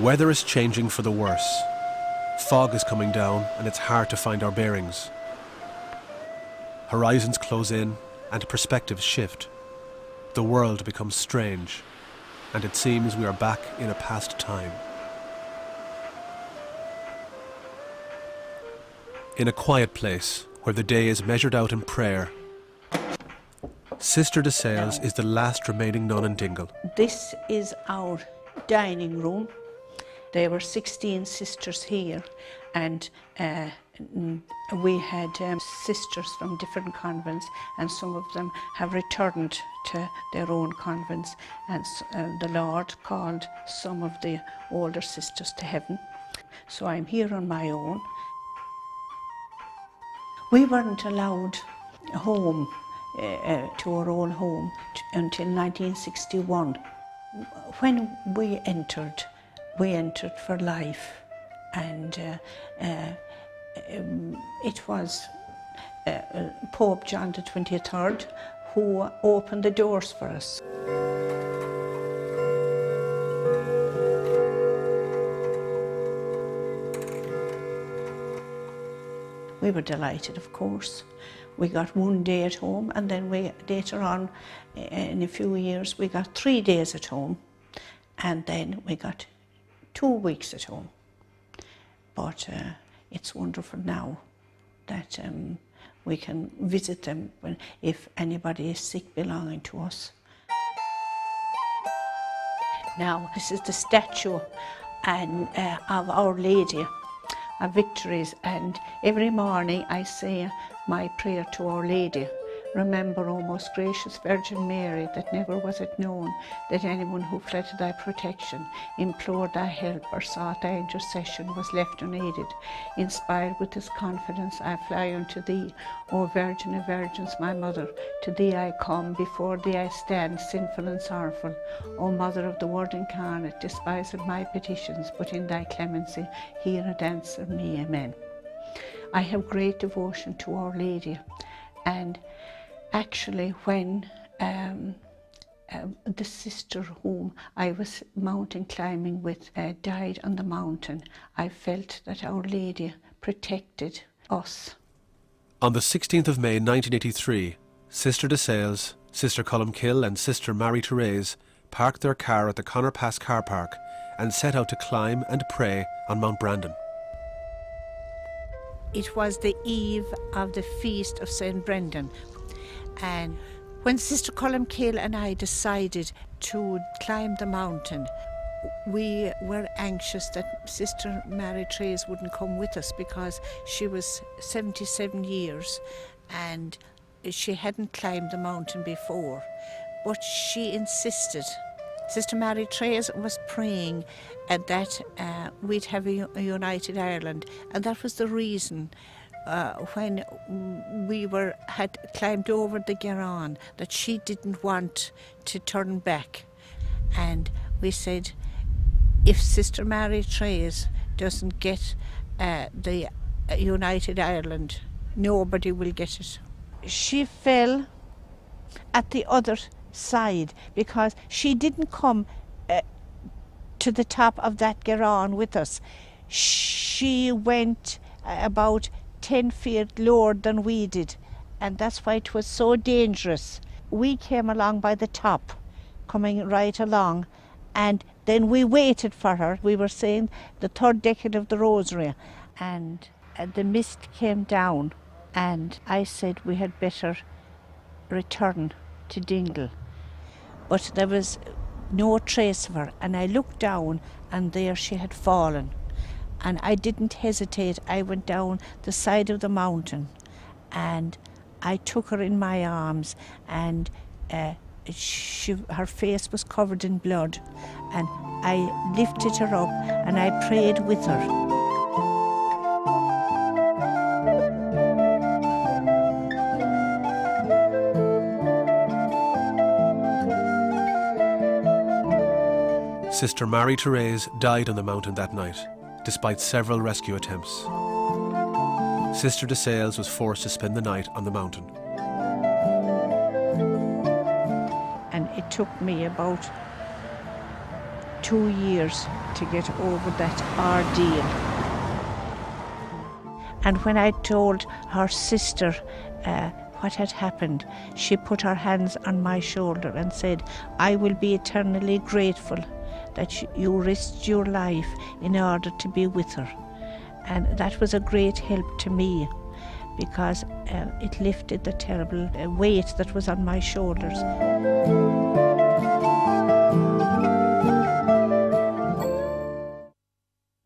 weather is changing for the worse. Fog is coming down and it's hard to find our bearings. Horizons close in and perspectives shift. The world becomes strange, and it seems we are back in a past time. In a quiet place where the day is measured out in prayer, Sister de Sales is the last remaining nun in Dingle. This is our dining room. There were 16 sisters here, and we had sisters from different convents, and some of them have returned to their own convents, and the Lord called some of the older sisters to heaven. So I'm here on my own. We weren't allowed home to our own home until 1961. When we entered for life, and it was Pope John the 23rd who opened the doors for us. We were delighted, of course. We got 1 day at home, and then later on, in a few years, we got 3 days at home, and then we got 2 weeks at home. But it's wonderful now that we can visit them if anybody is sick belonging to us. Now, this is the statue of Our Lady of Victories, and every morning I say my prayer to Our Lady. Remember, O most gracious Virgin Mary, that never was it known that anyone who fled to thy protection, implored thy help, or sought thy intercession was left unaided. Inspired with this confidence, I fly unto thee, O Virgin of Virgins, my Mother. To thee I come, before thee I stand, sinful and sorrowful. O Mother of the Word incarnate, despise of my petitions, but in thy clemency hear and answer me. Amen. I have great devotion to Our Lady, and actually, when the sister whom I was mountain climbing with died on the mountain, I felt that Our Lady protected us. On the 16th of May 1983, Sister de Sales, Sister Columkill and Sister Marie-Therese parked their car at the Connor Pass car park and set out to climb and pray on Mount Brandon. It was the eve of the feast of St. Brendan, and when Sister Columkill and I decided to climb the mountain, we were anxious that Sister Marie-Therese wouldn't come with us because she was 77 years and she hadn't climbed the mountain before, but she insisted. Sister Marie-Therese was praying that we'd have a united Ireland, and that was the reason when we had climbed over the Garonne that she didn't want to turn back. And we said, if Sister Marie-Therese doesn't get the united Ireland, nobody will get it. She fell at the other side because she didn't come to the top of that Garonne with us. She went about 10 feet lower than we did, and that's why it was so dangerous. We came along by the top, coming right along, and then we waited for her. We were saying the third decade of the Rosary, and the mist came down, and I said we had better return to Dingle. But there was no trace of her, and I looked down, and there she had fallen. And I didn't hesitate. I went down the side of the mountain and I took her in my arms, and her face was covered in blood, and I lifted her up and I prayed with her. Sister Marie-Therese died on the mountain that night, despite several rescue attempts. Sister de Sales was forced to spend the night on the mountain. And it took me about 2 years to get over that ordeal. And when I told her sister what had happened, she put her hands on my shoulder and said, "I will be eternally grateful that you risked your life in order to be with her." And that was a great help to me, because it lifted the terrible weight that was on my shoulders.